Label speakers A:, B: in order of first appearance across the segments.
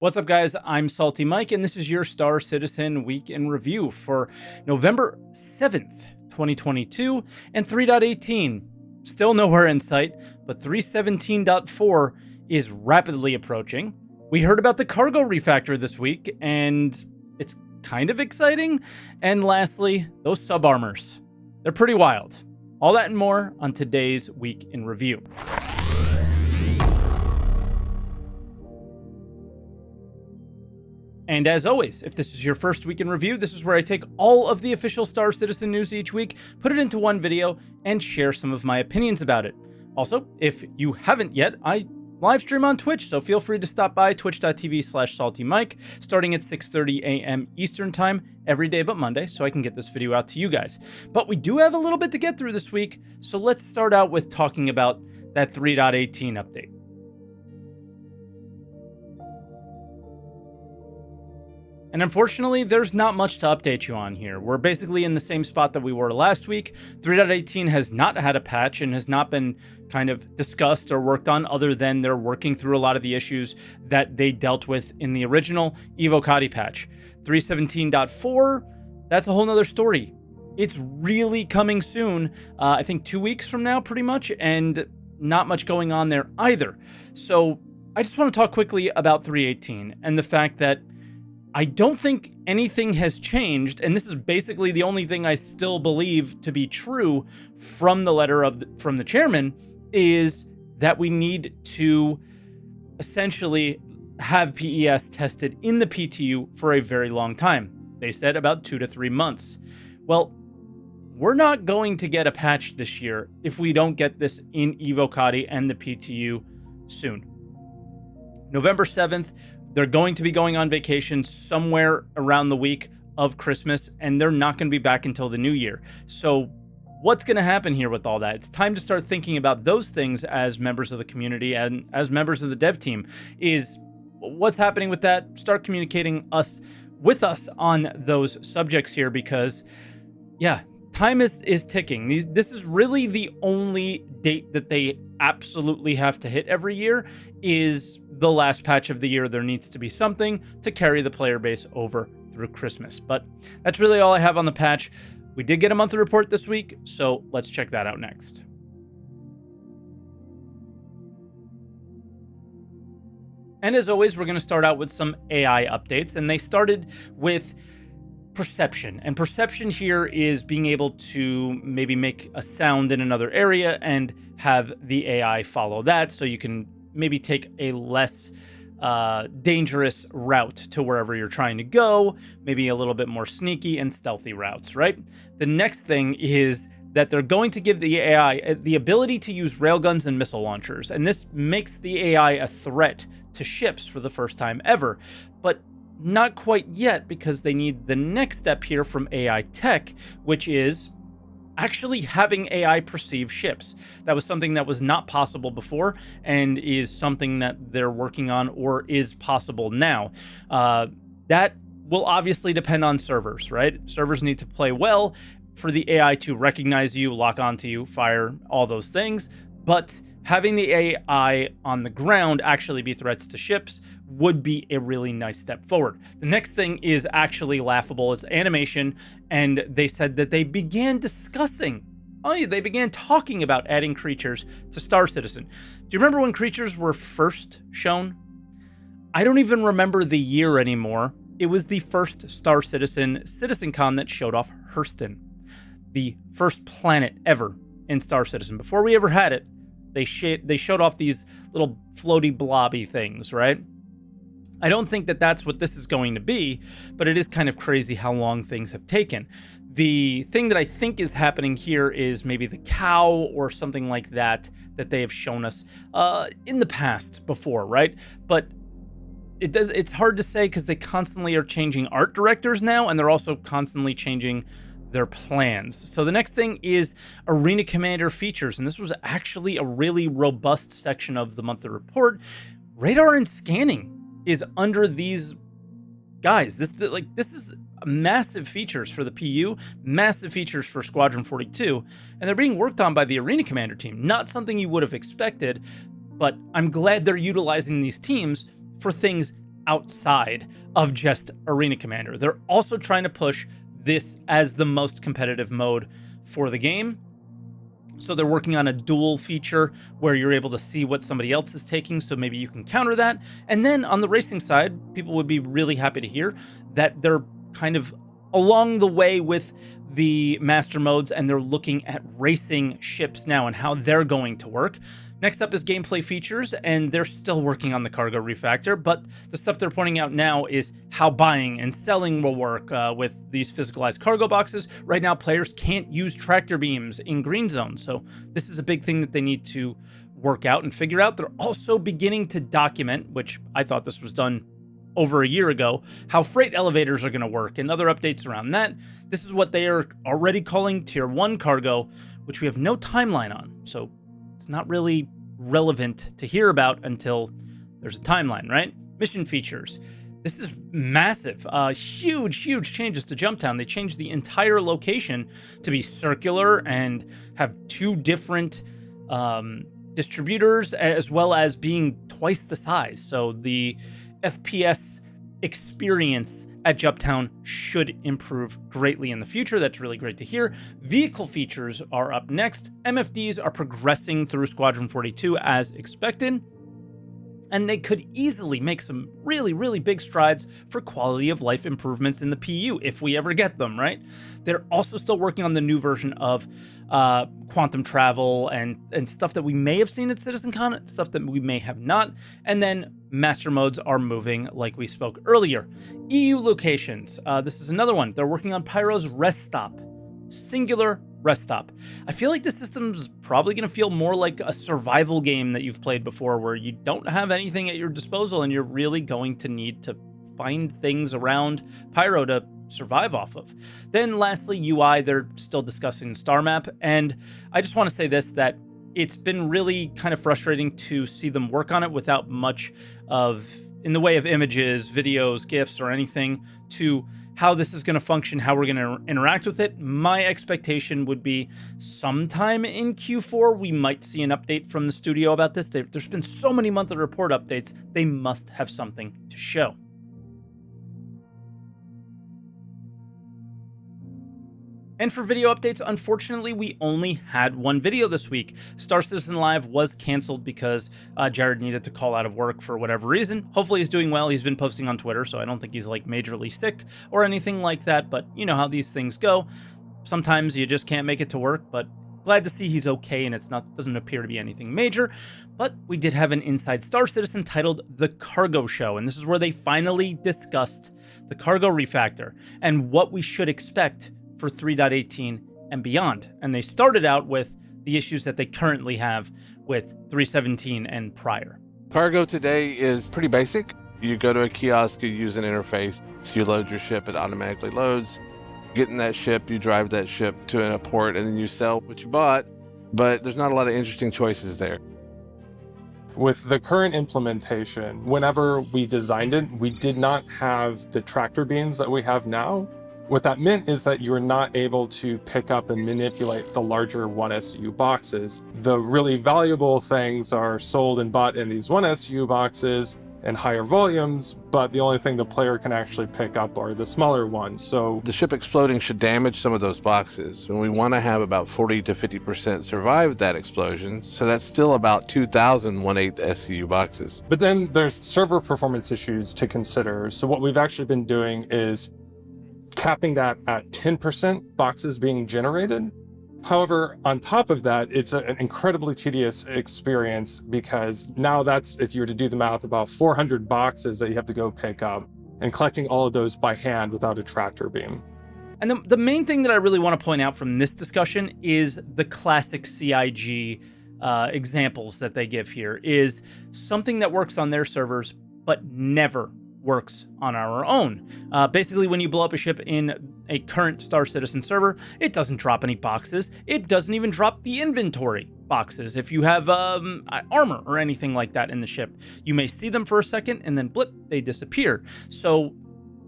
A: What's up, guys? I'm SaltEMike, and this is your Star Citizen Week in Review for November 7th, 2022, and 3.18. Still nowhere in sight, but 3.17.4 is rapidly approaching. We heard about the cargo refactor this week, and it's kind of exciting. And lastly, those sub-armors. They're pretty wild. All that and more on today's Week in Review. And as always, if this is your first week in review, this is where I take all of the official Star Citizen news each week, put it into one video, and share some of my opinions about it. Also, if you haven't yet, I live stream on Twitch, so feel free to stop by twitch.tv/SaltEMike, starting at 6:30 a.m. Eastern Time every day but Monday, so I can get this video out to you guys. But we do have a little bit to get through this week, so let's start out with talking about that 3.18 update. And unfortunately, there's not much to update you on here. We're basically in the same spot that we were last week. 3.18 has not had a patch and has not been kind of discussed or worked on, other than they're working through a lot of the issues that they dealt with in the original Evocati patch. 3.17.4, that's a whole nother story. It's really coming soon, I think 2 weeks from now, pretty much, and not much going on there either. So I just want to talk quickly about 3.18 and the fact that I don't think anything has changed, and this is basically the only thing I still believe to be true from the letter from the chairman, is that we need to essentially have PES tested in the PTU for a very long time. They said about 2 to 3 months. Well, we're not going to get a patch this year if we don't get this in Evocati and the PTU soon. November 7th, they're going to be going on vacation somewhere around the week of Christmas, and they're not going to be back until the new year. So what's going to happen here with all that? It's time to start thinking about those things as members of the community and as members of the dev team. Is what's happening with that? Start communicating with us on those subjects here, because yeah, time is ticking. This is really the only date that they absolutely have to hit every year, is the last patch of the year. There needs to be something to carry the player base over through Christmas. But that's really all I have on the patch. We did get a monthly report this week, so let's check that out next. And as always, we're going to start out with some AI updates, and they started with perception. And perception here is being able to maybe make a sound in another area and have the AI follow that, so you can maybe take a less dangerous route to wherever you're trying to go, maybe a little bit more sneaky and stealthy routes, right? The next thing is that they're going to give the AI the ability to use railguns and missile launchers, and this makes the AI a threat to ships for the first time ever. But not quite yet, because they need the next step here from AI tech, which is actually having AI perceive ships. That was something that was not possible before, and is something that they're working on, or is possible now. That will obviously depend on servers, right? Servers need to play well for the AI to recognize you, lock onto you, fire, all those things. But having the AI on the ground actually be threats to ships would be a really nice step forward. The next thing is actually laughable. It's animation, and they said that they began talking about adding creatures to Star Citizen. Do you remember when creatures were first shown? I don't even remember the year anymore. It was the first Star Citizen CitizenCon that showed off Hurston, the first planet ever in Star Citizen. Before we ever had it, they showed off these little floaty blobby things, right? I don't think that that's what this is going to be, but it is kind of crazy how long things have taken. The thing that I think is happening here is maybe the cow or something like that they have shown us in the past before, right? But it's hard to say, because they constantly are changing art directors now, and they're also constantly changing their plans. So the next thing is Arena Commander features, and this was actually a really robust section of the monthly report. Radar and scanning is under these guys. This is massive features for the PU, massive features for Squadron 42, and they're being worked on by the Arena Commander team. Not something you would have expected, but I'm glad they're utilizing these teams for things outside of just Arena Commander. They're also trying to push this as the most competitive mode for the game. So they're working on a duel feature where you're able to see what somebody else is taking, so maybe you can counter that. And then on the racing side, people would be really happy to hear that they're kind of along the way with the master modes, and they're looking at racing ships now and how they're going to work. Next up is gameplay features, and they're still working on the cargo refactor, but the stuff they're pointing out now is how buying and selling will work with these physicalized cargo boxes. Right now, players can't use tractor beams in green zones, so this is a big thing that they need to work out and figure out. They're also beginning to document, which I thought this was done over a year ago, how freight elevators are going to work and other updates around that. This is what they are already calling Tier 1 cargo, which we have no timeline on, so it's not really relevant to hear about until there's a timeline, right? Mission features. This is massive. Huge changes to Jumptown. They changed the entire location to be circular and have 2 different distributors, as well as being twice the size. So the FPS experience at Jumptown should improve greatly in the future. That's really great to hear. Vehicle features are up next. MFDs are progressing through Squadron 42 as expected, and they could easily make some really big strides for quality of life improvements in the PU if we ever get them, right? They're also still working on the new version of quantum travel and stuff that we may have seen at CitizenCon, stuff that we may have not. And then master modes are moving like we spoke earlier. EU locations. This is another one. They're working on Pyro's rest stop. Singular rest stop. I feel like the system's probably going to feel more like a survival game that you've played before, where you don't have anything at your disposal and you're really going to need to find things around Pyro to survive off of. Then lastly, UI, they're still discussing Star Map, and I just want to say this, that it's been really kind of frustrating to see them work on it without much of, in the way of images, videos, GIFs, or anything to how this is going to function, how we're going to interact with it. My expectation would be sometime in Q4, we might see an update from the studio about this. There's been so many monthly report updates, they must have something to show. And for video updates, unfortunately, we only had one video this week. Star Citizen Live was canceled because Jared needed to call out of work for whatever reason. Hopefully he's doing well. He's been posting on Twitter, so I don't think he's like majorly sick or anything like that, but you know how these things go. Sometimes you just can't make it to work, but glad to see he's okay and doesn't appear to be anything major. But we did have an Inside Star Citizen titled The Cargo Show, and this is where they finally discussed the cargo refactor and what we should expect for 3.18 and beyond. And they started out with the issues that they currently have with 3.17 and prior.
B: Cargo today is pretty basic. You go to a kiosk, you use an interface, you load your ship, it automatically loads. Get in that ship, you drive that ship to a port, and then you sell what you bought, but there's not a lot of interesting choices there.
C: With the current implementation, whenever we designed it, we did not have the tractor beams that we have now. What that meant is that you were not able to pick up and manipulate the larger 1SU boxes. The really valuable things are sold and bought in these 1SU boxes in higher volumes, but the only thing the player can actually pick up are the smaller ones. So
B: the ship exploding should damage some of those boxes, and we want to have about 40 to 50% survive that explosion, so that's still about 2,000 1/8 SCU boxes.
C: But then there's server performance issues to consider. So what we've actually been doing is capping that at 10% boxes being generated. However, on top of that, it's an incredibly tedious experience, because now that's, if you were to do the math, about 400 boxes that you have to go pick up, and collecting all of those by hand without a tractor beam.
A: And the main thing that I really want to point out from this discussion is the classic CIG examples that they give here is something that works on their servers, but never works on our own. Basically, when you blow up a ship in a current Star Citizen server, it doesn't drop any boxes. It doesn't even drop the inventory boxes. If you have armor or anything like that in the ship, you may see them for a second and then blip, they disappear. So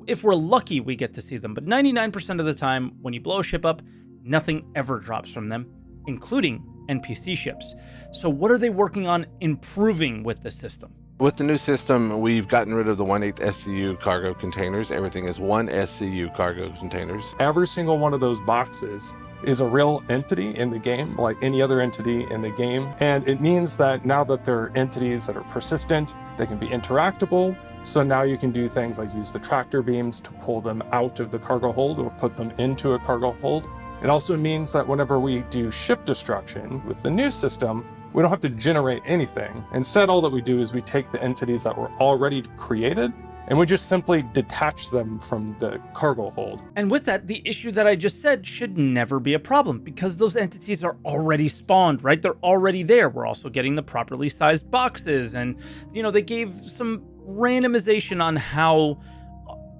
A: if we're lucky, we get to see them. But 99% of the time, when you blow a ship up, nothing ever drops from them, including NPC ships. So what are they working on improving with the system?
B: With the new system, we've gotten rid of the 1/8 SCU cargo containers. Everything is 1 SCU cargo containers.
C: Every single one of those boxes is a real entity in the game, like any other entity in the game. And it means that now that they're entities that are persistent, they can be interactable. So now you can do things like use the tractor beams to pull them out of the cargo hold or put them into a cargo hold. It also means that whenever we do ship destruction with the new system, we don't have to generate anything. Instead, all that we do is we take the entities that were already created and we just simply detach them from the cargo hold.
A: And with that, the issue that I just said should never be a problem because those entities are already spawned, right? They're already there. We're also getting the properly sized boxes, and they gave some randomization on how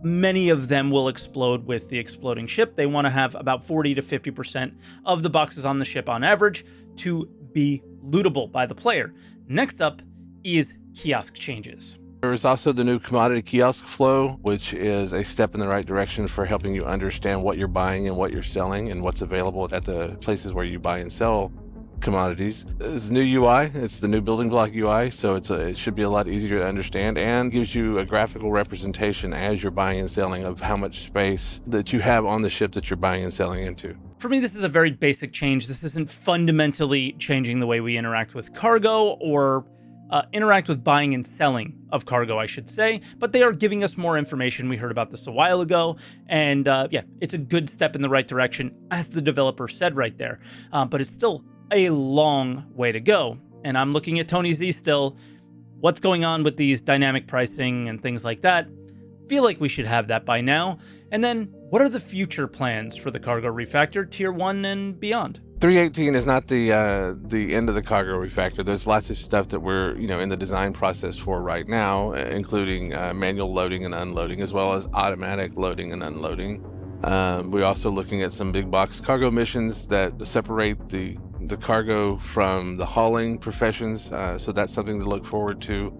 A: many of them will explode with the exploding ship. They want to have about 40 to 50% of the boxes on the ship on average to be lootable by the player. Next up is kiosk changes.
B: There is also the new commodity kiosk flow, which is a step in the right direction for helping you understand what you're buying and what you're selling and what's available at the places where you buy and sell commodities. It's the new UI. It's the new building block UI, so it should be a lot easier to understand and gives you a graphical representation as you're buying and selling of how much space that you have on the ship that you're buying and selling into.
A: For me, this is a very basic change. This isn't fundamentally changing the way we interact with cargo or interact with buying and selling of cargo, I should say, but they are giving us more information. We heard about this a while ago, and it's a good step in the right direction, as the developer said right there, but it's still a long way to go. And I'm looking at Tony Z still. What's going on with these dynamic pricing and things like that? Feel like we should have that by now. And then, what are the future plans for the cargo refactor, Tier 1 and beyond?
B: 3.18 is not the end of the cargo refactor. There's lots of stuff that we're in the design process for right now, including manual loading and unloading, as well as automatic loading and unloading. We're also looking at some big box cargo missions that separate the cargo from the hauling professions. So that's something to look forward to.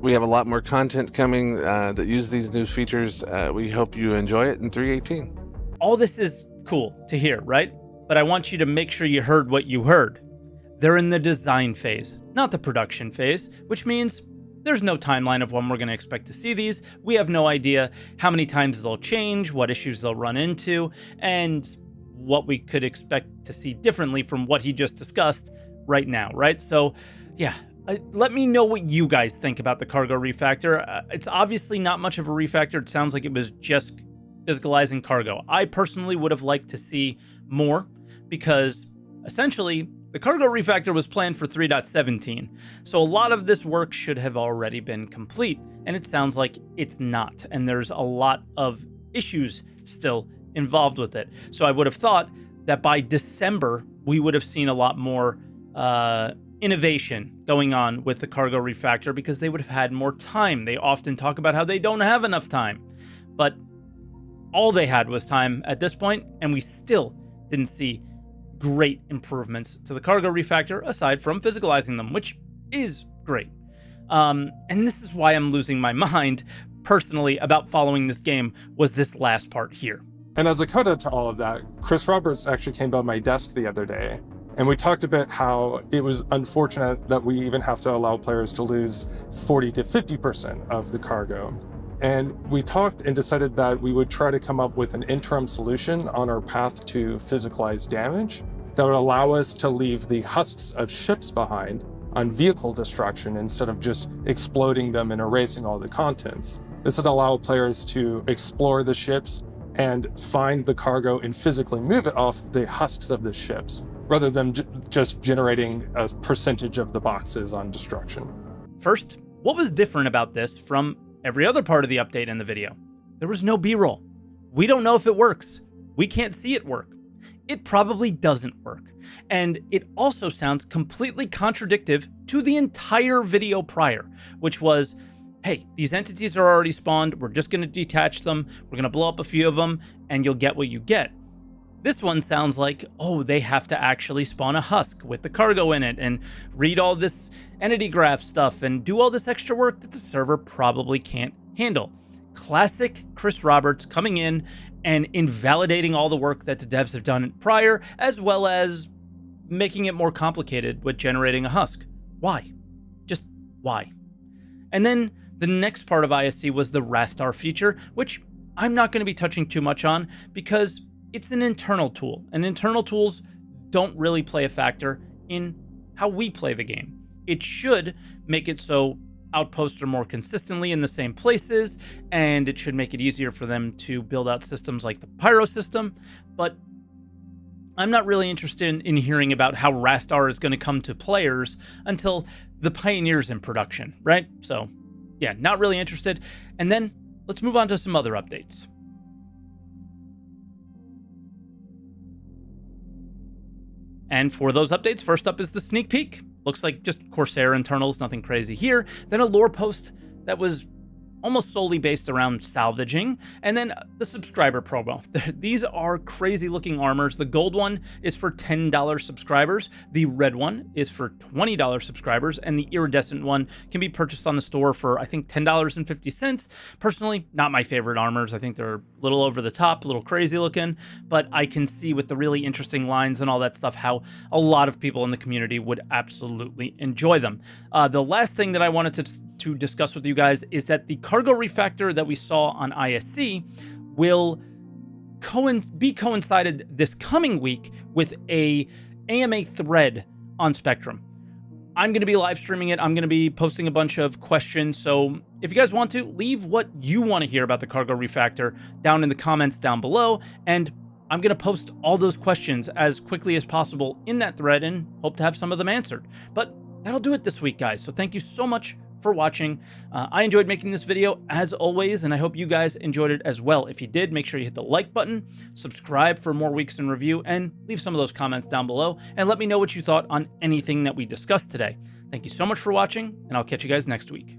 B: We have a lot more content coming that use these new features. We hope you enjoy it in 3.18.
A: All this is cool to hear, right? But I want you to make sure you heard what you heard. They're in the design phase, not the production phase, which means there's no timeline of when we're going to expect to see these. We have no idea how many times they'll change, what issues they'll run into, and what we could expect to see differently from what he just discussed right now, right? So, let me know what you guys think about the cargo refactor. It's obviously not much of a refactor. It sounds like it was just physicalizing cargo. I personally would have liked to see more, because essentially the cargo refactor was planned for 3.17, so a lot of this work should have already been complete, and it sounds like it's not, and there's a lot of issues still involved with it. So I would have thought that by December we would have seen a lot more innovation going on with the cargo refactor, because they would have had more time. They often talk about how they don't have enough time, but all they had was time at this point, and we still didn't see great improvements to the cargo refactor aside from physicalizing them, which is great. And this is why I'm losing my mind personally about following this game, was this last part here.
C: And as a coda to all of that, Chris Roberts actually came by my desk the other day, and we talked a bit how it was unfortunate that we even have to allow players to lose 40 to 50% of the cargo. And we talked and decided that we would try to come up with an interim solution on our path to physicalized damage that would allow us to leave the husks of ships behind on vehicle destruction instead of just exploding them and erasing all the contents. This would allow players to explore the ships and find the cargo and physically move it off the husks of the ships, rather than just generating a percentage of the boxes on destruction.
A: First, what was different about this from every other part of the update in the video? There was no B-roll. We don't know if it works. We can't see it work. It probably doesn't work. And it also sounds completely contradictory to the entire video prior, which was, hey, these entities are already spawned. We're just going to detach them. We're going to blow up a few of them, and you'll get what you get. This one sounds like, oh, they have to actually spawn a husk with the cargo in it and read all this entity graph stuff and do all this extra work that the server probably can't handle. Classic Chris Roberts coming in and invalidating all the work that the devs have done prior, as well as making it more complicated with generating a husk. Why? Just why? And then the next part of ISC was the Rastar feature, which I'm not going to be touching too much on because it's an internal tool, and internal tools don't really play a factor in how we play the game. It should make it so outposts are more consistently in the same places, and it should make it easier for them to build out systems like the Pyro system, but I'm not really interested in hearing about how Rastar is going to come to players until the Pioneer's in production, right? So, yeah, not really interested. And then let's move on to some other updates. And for those updates, first up is the sneak peek. Looks like just Corsair internals, nothing crazy here. Then a lore post that was almost solely based around salvaging, and then the subscriber promo. These are crazy looking armors. The gold one is for $10 subscribers, the red one is for $20 subscribers, and the iridescent one can be purchased on the store for I think $10.50. Personally, not my favorite armors. I think they're a little over the top, a little crazy looking, but I can see with the really interesting lines and all that stuff how a lot of people in the community would absolutely enjoy them. The last thing that I wanted to discuss with you guys is that the cargo refactor that we saw on ISC will be coincided this coming week with a AMA thread on Spectrum. I'm going to be live streaming it. I'm going to be posting a bunch of questions. So if you guys want to, leave what you want to hear about the cargo refactor down in the comments down below. And I'm going to post all those questions as quickly as possible in that thread and hope to have some of them answered. But that'll do it this week, guys. So thank you so much for watching. I enjoyed making this video as always, and I hope you guys enjoyed it as well. If you did, make sure you hit the like button, subscribe for more weeks in review, and leave some of those comments down below, and let me know what you thought on anything that we discussed today. Thank you so much for watching, and I'll catch you guys next week.